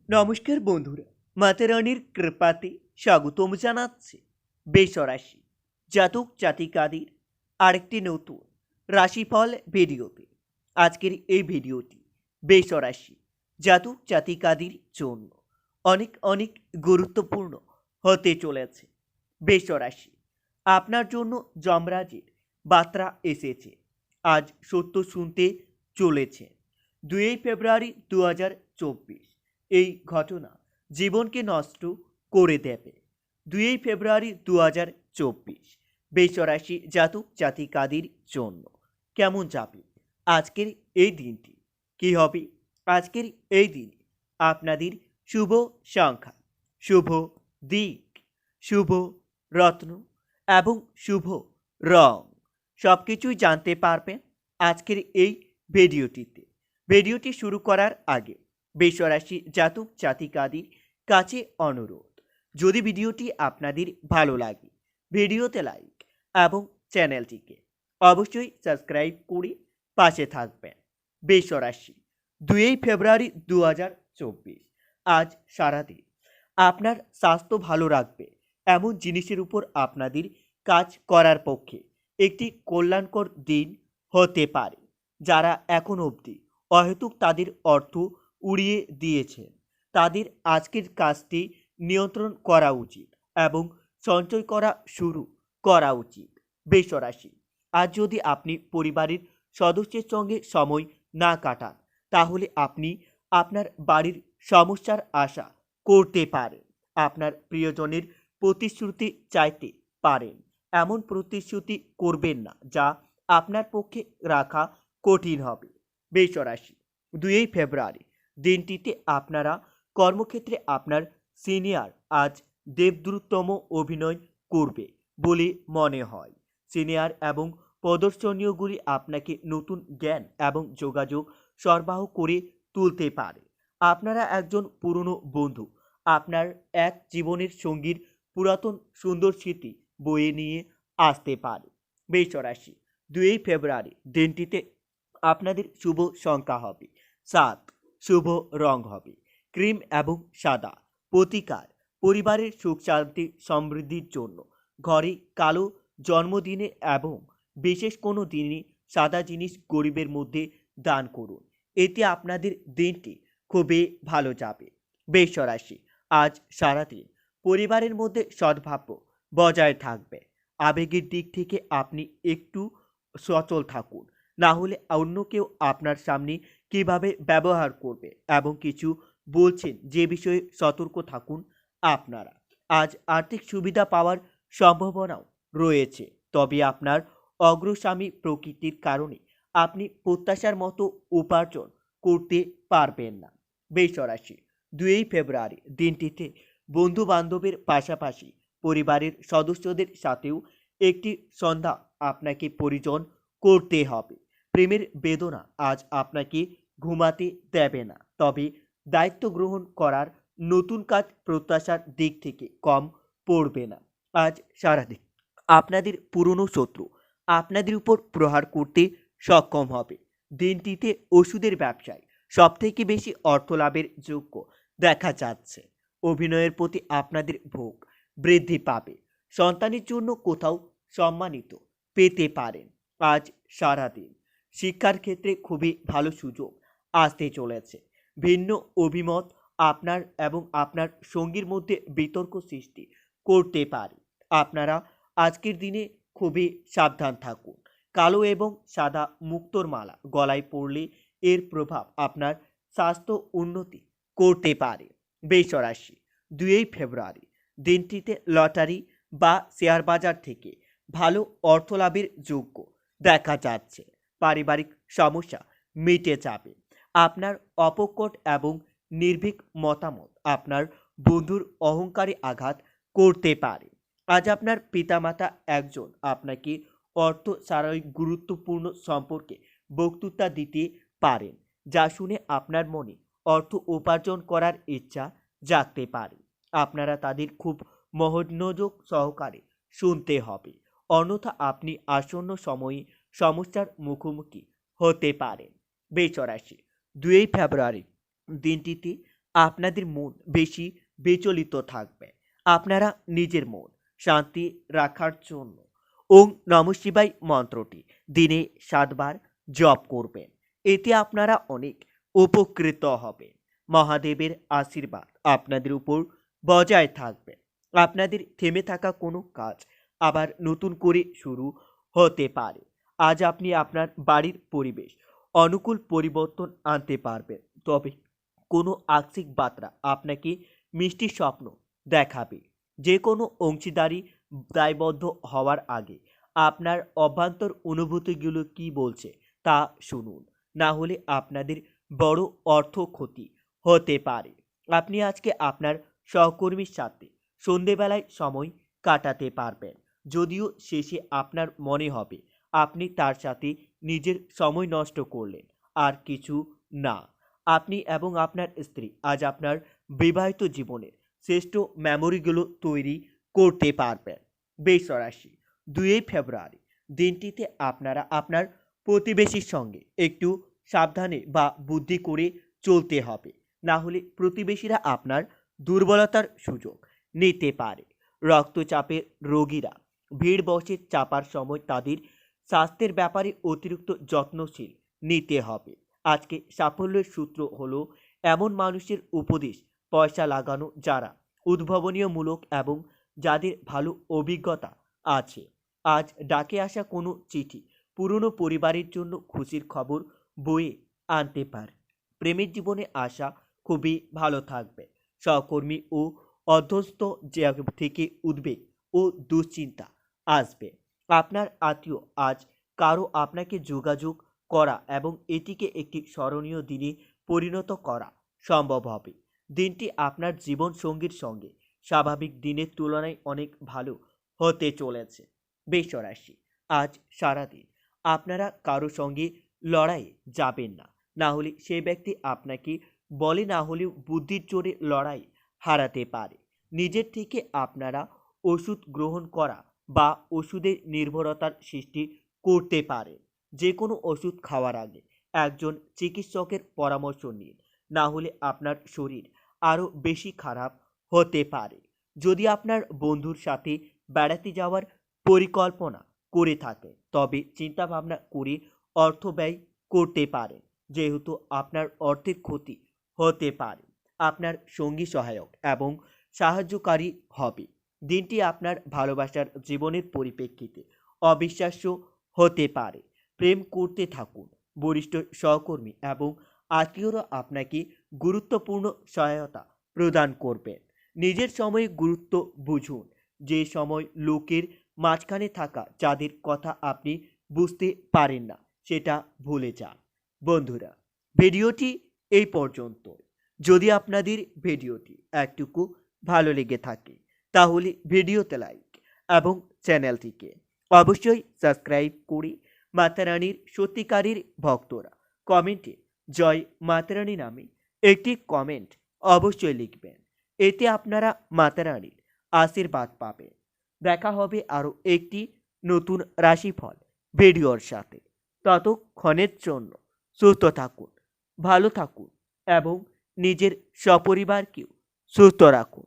নমস্কার বন্ধুরা, মাতারানির কৃপাতে স্বাগতম জানাচ্ছি বেসরাশি জাতক জাতিকাদের আরেকটি নতুন রাশিফল ভিডিওতে। আজকের এই ভিডিওটি বেসরাশি জাতক জাতিকাদের জন্য অনেক অনেক গুরুত্বপূর্ণ হতে চলেছে। বেসরাশি আপনার জন্য যমরাজের বার্তা এসেছে, আজ সত্য শুনতে চলেছে। 2 ফেব্রুয়ারি 2024 এই ঘটনা জীবনকে নষ্ট করে দেবে। 2 ফেব্রুয়ারি 2024 বেসরাশি জাতক জাতিকাদের জন্য কেমন যাবে আজকের এই দিনটি? কি হবে আজকের এই দিনে আপনাদের শুভ সংখ্যা, শুভ দিক, শুভ রত্ন এবং শুভ রং সব কিছুই জানতে পারবেন আজকের এই ভিডিওটিতে। ভিডিওটি শুরু করার আগে বেসরাশি জাতক জাতিকাদের কাছে অনুরোধ, যদি ভিডিওটি আপনাদের ভালো লাগে ভিডিওতে লাইক এবং চ্যানেলটিকে অবশ্যই সাবস্ক্রাইব করে পাশে থাকবেন। বেসরাশি 2 ফেব্রুয়ারি 2024 আজ সারাদিন আপনার স্বাস্থ্য ভালো রাখবে এমন জিনিসের উপর আপনাদের কাজ করার পক্ষে একটি কল্যাণকর দিন হতে পারে। যারা এখন অবধি অহেতুক তাদের অর্থ উড়িয়ে দিয়েছেন, তাদের আজকের কাজটি নিয়ন্ত্রণ করা উচিত এবং সঞ্চয় করা শুরু করা উচিত। বেসরাশি আজ যদি আপনি পরিবারের সদস্যের সঙ্গে সময় না কাটান, তাহলে আপনি আপনার বাড়ির সমস্যার আশা করতে পারেন। আপনার প্রিয়জনের প্রতিশ্রুতি চাইতে পারেন, এমন প্রতিশ্রুতি করবেন না যা আপনার পক্ষে রাখা কঠিন হবে। বেসরাশি 2 ফেব্রুয়ারি দিনটিতে আপনারা কর্মক্ষেত্রে আপনার সিনিয়র আজ দেবদ্রুততম অভিনয় করবে বলে মনে হয়। সিনিয়র এবং প্রদর্শনীয়গুলি আপনাকে নতুন জ্ঞান এবং যোগাযোগ সরবরাহ করে তুলতে পারে। আপনারা একজন পুরনো বন্ধু আপনার এক জীবনের সঙ্গীর পুরাতন সুন্দর স্মৃতি বয়ে নিয়ে আসতে পারে। বেসরাশি 2 ফেব্রুয়ারি দিনটিতে আপনাদের শুভ সংখ্যা হবে 7, শুভ রং হবে ক্রিম এবং সাদা। প্রতিকার পরিবারের সুখ শান্তি সমৃদ্ধির জন্য ঘরে কালো জন্মদিনে এবং বিশেষ কোনো দিনে সাদা জিনিস গরিবের মধ্যে দান করুন, এতে আপনাদের দিনটি খুবই ভালো যাবে। বেসরাশি আজ সারাদিন পরিবারের মধ্যে সদ্ভাব বজায় থাকবে। আবেগের দিক থেকে আপনি একটু সচল থাকুন, না হলে অন্য কেউ আপনার সামনে কিভাবে ব্যবহার করবে এবং কিছু বলছেন যে বিষয়ে সতর্ক থাকুন আপনারা। আজ আর্থিক সুবিধা পাওয়ার সম্ভাবনাও রয়েছে, তবে আপনার অগ্রস্বামী প্রকৃতির কারণে আপনি প্রত্যাশার মতো উপার্জন করতে পারবেন না। বেসরাশি 2 ফেব্রুয়ারি দিনটিতে বন্ধু বান্ধবের পাশাপাশি পরিবারের সদস্যদের সাথেও একটি সন্ধ্যা আপনাকে পরিজন করতে হবে। প্রেমের বেদনা আজ আপনাকে ঘুমাতে দেবে না, তবে দায়িত্ব গ্রহণ করার নতুন কাজ প্রত্যাশার দিক থেকে কম পড়বে না। আজ সারাদিন আপনাদের পুরনো শত্রু আপনাদের উপর প্রহার করতে সক্ষম হবে। দিনটিতে ওষুধের ব্যবসায় সবথেকে বেশি অর্থ লাভের যোগ্য দেখা যাচ্ছে। অভিনয়ের প্রতি আপনাদের ভোগ বৃদ্ধি পাবে। সন্তানের জন্য কোথাও সম্মানিত পেতে পারেন। আজ সারাদিন শিক্ষার ক্ষেত্রে খুবই ভালো সুযোগ আসতে চলেছে। ভিন্ন অভিমত আপনার এবং আপনার সঙ্গীর মধ্যে বিতর্ক সৃষ্টি করতে পারে। আপনারা আজকের দিনে খুবই সাবধান থাকুন। কালো এবং সাদা মুক্তোর মালা গলায় পড়লে এর প্রভাব আপনার স্বাস্থ্য উন্নতি করতে পারে। বেসরাশি 2 ফেব্রুয়ারি দিনটিতে লটারি বা শেয়ার বাজার থেকে ভালো অর্থ লাভের যোগ্য দেখা যাচ্ছে। পারিবারিক সমস্যা মিটে যাবে। আপনার অপকট এবং নির্ভীক মতামত আপনার বন্ধুর অহংকারে আঘাত করতে পারে। আজ আপনার পিতামাতা একজন আপনাকে অর্থ ছাড়াই গুরুত্বপূর্ণ সম্পর্কে বক্তৃতা দিতে পারেন, যা শুনে আপনার মনে অর্থ উপার্জন করার ইচ্ছা জাগতে পারে। আপনারা তাদের খুব মনোযোগ সহকারে শুনতে হবে, অন্যথা আপনি আসন্ন সময়ে সমস্যার মুখোমুখি হতে পারেন। বেসরাশি 2 ফেব্রুয়ারি দিনটিতে আপনাদের মন বেশি বিচলিত থাকবে। আপনারা নিজের মন শান্তি রাখার জন্য ওং নমঃ শিবায় মন্ত্রটি দিনে 7 বার জপ করবেন। এতে আপনারা অনেক উপকৃত হবেন। মহাদেবের আশীর্বাদ আপনাদের উপর বজায় থাকবে। আপনাদের থেমে থাকা কোনো কাজ আবার নতুন করে শুরু হতে পারে। আজ আপনি আপনার বাড়ির পরিবেশ অনুকূল পরিবর্তন আনতে পারবেন। তবে কোনো আংশিক বার্তা আপনাকে মিষ্টি স্বপ্ন দেখাবে। যে কোনো অংশীদারি দায়বদ্ধ হওয়ার আগে আপনার অভ্যন্তর অনুভূতিগুলো কি বলছে তা শুনুন, না হলে আপনাদের বড় অর্থ ক্ষতি হতে পারে। আপনি আজকে আপনার সহকর্মীর সাথে সন্ধেবেলায় সময় কাটাতে পারবেন, যদিও শেষে আপনার মনে হবে আপনি তার সাথে নিজের সময় নষ্ট করলেন, আর কিছু না। আপনি এবং আপনার স্ত্রী আজ আপনার বিবাহিত জীবনের শ্রেষ্ঠ মেমোরিগুলো তৈরি করতে পারবেন। বৃষ রাশি, 2 ফেব্রুয়ারি দিনটিতে আপনারা আপনার প্রতিবেশীর সঙ্গে একটু সাবধানে বা বুদ্ধি করে চলতে হবে, না হলে প্রতিবেশীরা আপনার দুর্বলতার সুযোগ নিতে পারে। রক্তচাপের রোগীরা ভিড় বসে চাপার সময় তাদের স্বাস্থ্যের ব্যাপারে অতিরিক্ত যত্নশীল নিতে হবে। আজকে সাফল্যের সূত্র হলো এমন মানুষের উপদেশ পয়সা লাগানো যারা উদ্ভাবনীয়মূলক এবং যাদের ভালো অভিজ্ঞতা আছে। আজ ডাকে আসা কোনো চিঠি পুরনো পরিবারের জন্য খুশির খবর বয়ে আনতে পারে। প্রেমের জীবনে আশা খুবই ভালো থাকবে। সহকর্মী ও অধ্যস্ত থেকে উদ্বেগ ও দুশ্চিন্তা আসবে। আপনার আত্মীয় আজ কারো আপনাকে যোগাযোগ করা এবং এটিকে একটি স্মরণীয় দিনে পরিণত করা সম্ভব হবে। দিনটি আপনার জীবন সঙ্গীর সঙ্গে স্বাভাবিক দিনের তুলনায় অনেক ভালো হতে চলেছে। বৃষ রাশি, আজ সারাদিন আপনারা কারো সঙ্গে লড়াইয়ে যাবেন না, না হলে সেই ব্যক্তি আপনাকে বলে না হলেও বুদ্ধির জোরে লড়াই হারাতে পারে। নিজের থেকে আপনারা ওষুধ গ্রহণ করা বা ওষুধের নির্ভরতার সৃষ্টি করতে পারেন। যে কোনো ওষুধ খাওয়ার আগে একজন চিকিৎসকের পরামর্শ নিন, না হলে আপনার শরীর আরও বেশি খারাপ হতে পারে। যদি আপনার বন্ধুর সাথে বেড়াতে যাওয়ার পরিকল্পনা করে থাকে তবে চিন্তাভাবনা করে অর্থ ব্যয় করতে পারেন, যেহেতু আপনার অর্থের ক্ষতি হতে পারে। আপনার সঙ্গী সহায়ক এবং সাহায্যকারী হবে। দিনটি আপনার ভালোবাসার জীবনের পরিপ্রেক্ষিতে অবিশ্বাস্য হতে পারে। প্রেম করতে থাকুন। বরিষ্ঠ সহকর্মী এবং আত্মীয়রা আপনাকে গুরুত্বপূর্ণ সহায়তা প্রদান করবেন। নিজের সময়ে গুরুত্ব বুঝুন। যে সময় লোকের মাঝখানে থাকা যাদের কথা আপনি বুঝতে পারেন না সেটা ভুলে যান। বন্ধুরা, ভিডিওটি এই পর্যন্ত। যদি আপনাদের ভিডিওটি একটুকু ভালো লেগে থাকে তাহলে ভিডিওতে লাইক এবং চ্যানেলটিকে অবশ্যই সাবস্ক্রাইব করে মাতারানীর সত্যিকারের ভক্তরা কমেন্টে জয় মাতারানী নামে একটি কমেন্ট অবশ্যই লিখবেন। এতে আপনারা মাতারানীর আশীর্বাদ পাবেন। দেখা হবে আরও একটি নতুন রাশিফল ভিডিওর সাথে। ততক্ষণের জন্য সুস্থ থাকুন, ভালো থাকুন এবং নিজের সপরিবারকেও সুস্থ রাখুন।